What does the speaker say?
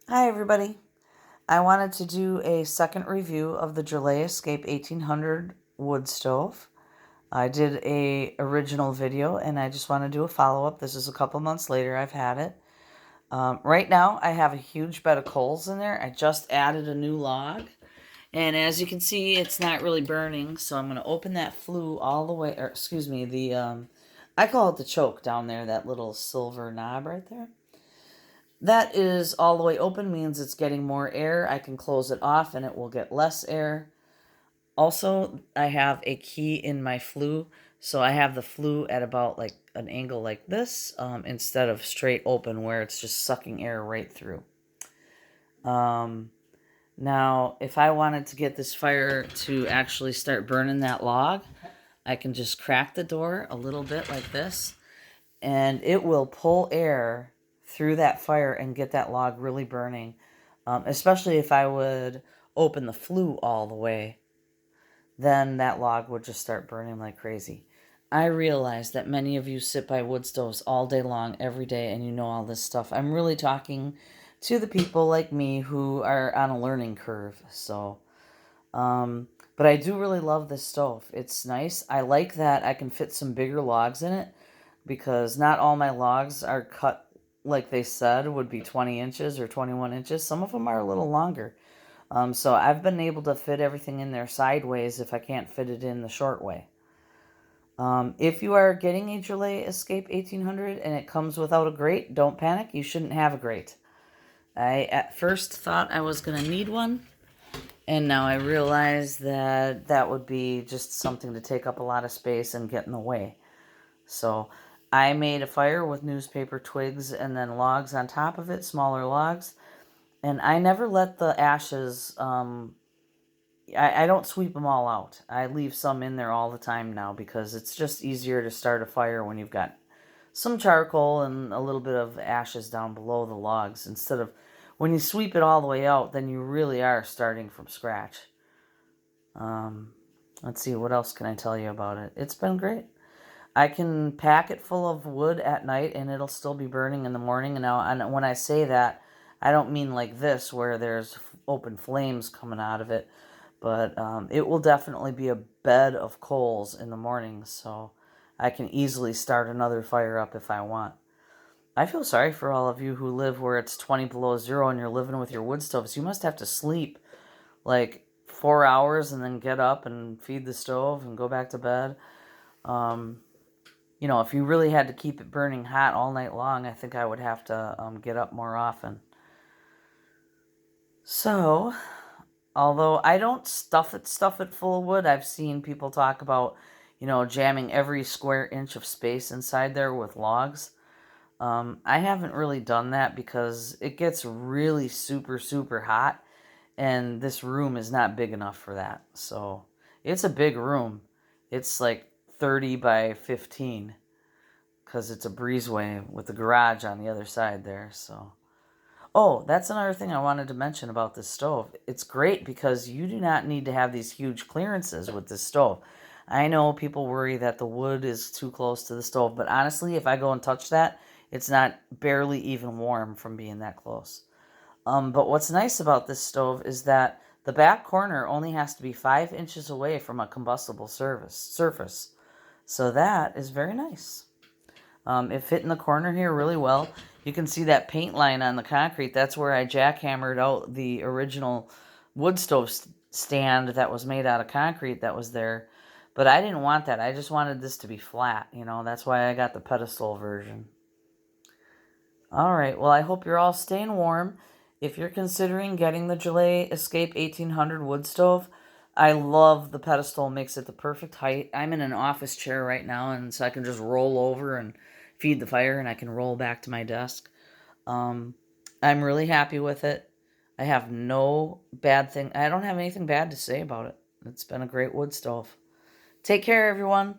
Hi everybody. I wanted to do a second review of the Drolet Escape 1800 wood stove. I did a original video and I just want to do a follow-up. This is a couple months later. I've had it. Right now I have a huge bed of coals in there. I just added a new log. And as you can see, it's not really burning. So I'm going to open that flue all the way, or excuse me, I call it the choke down there, that little silver knob right there. That is all the way open, means it's getting more air. I can close it off and it will get less air. Also, I have a key in my flue, so I have the flue at about like an angle like this, instead of straight open where it's just sucking air right through. Now, if I wanted to get this fire to actually start burning that log, I can just crack the door a little bit like this, and it will pull air through that fire and get that log really burning, especially if I would open the flue all the way. Then that log would just start burning like crazy. I realize that many of you sit by wood stoves all day long, every day, and you know all this stuff. I'm really talking to the people like me who are on a learning curve. But I do really love this stove. It's nice. I like that I can fit some bigger logs in it, because not all my logs are cut like they said would be 20 inches or 21 inches. Some of them are a little longer. So I've been able to fit everything in there sideways if I can't fit it in the short way. If you are getting a Drolet Escape 1800 and it comes without a grate, don't panic. You shouldn't have a grate. I at first thought I was going to need one, and now I realize that that would be just something to take up a lot of space and get in the way. So I made a fire with newspaper twigs and then logs on top of it, smaller logs. And I never let the ashes, I don't sweep them all out. I leave some in there all the time now because it's just easier to start a fire when you've got some charcoal and a little bit of ashes down below the logs. Instead of when you sweep it all the way out, then you really are starting from scratch. Let's see, what else can I tell you about it? It's been great. I can pack it full of wood at night and it'll still be burning in the morning. And when I say that, I don't mean like this where there's open flames coming out of it, but it will definitely be a bed of coals in the morning, so I can easily start another fire up if I want. I feel sorry for all of you who live where it's 20 below zero and you're living with your wood stoves. You must have to sleep like 4 hours and then get up and feed the stove and go back to bed. If you really had to keep it burning hot all night long, I think I would have to get up more often. So, although I don't stuff it full of wood, I've seen people talk about, jamming every square inch of space inside there with logs. I haven't really done that because it gets really super, super hot, and this room is not big enough for that. So, it's a big room. It's like 30 by 15. Because it's a breezeway with the garage on the other side there. So, oh, that's another thing I wanted to mention about this stove. It's great because you do not need to have these huge clearances with this stove. I know people worry that the wood is too close to the stove, but honestly, if I go and touch that, it's not barely even warm from being that close. But what's nice about this stove is that the back corner only has to be 5 inches away from a combustible surface. So that is very nice. It fit in the corner here really well. You can see that paint line on the concrete. That's where I jackhammered out the original wood stove stand that was made out of concrete that was there. But I didn't want that. I just wanted this to be flat, That's why I got the pedestal version. All right, well, I hope you're all staying warm. If you're considering getting the Drolet Escape 1800 wood stove, I love the pedestal, makes it the perfect height. I'm in an office chair right now, and so I can just roll over and feed the fire, and I can roll back to my desk. I'm really happy with it. I have no bad thing. I don't have anything bad to say about it. It's been a great wood stove. Take care, everyone.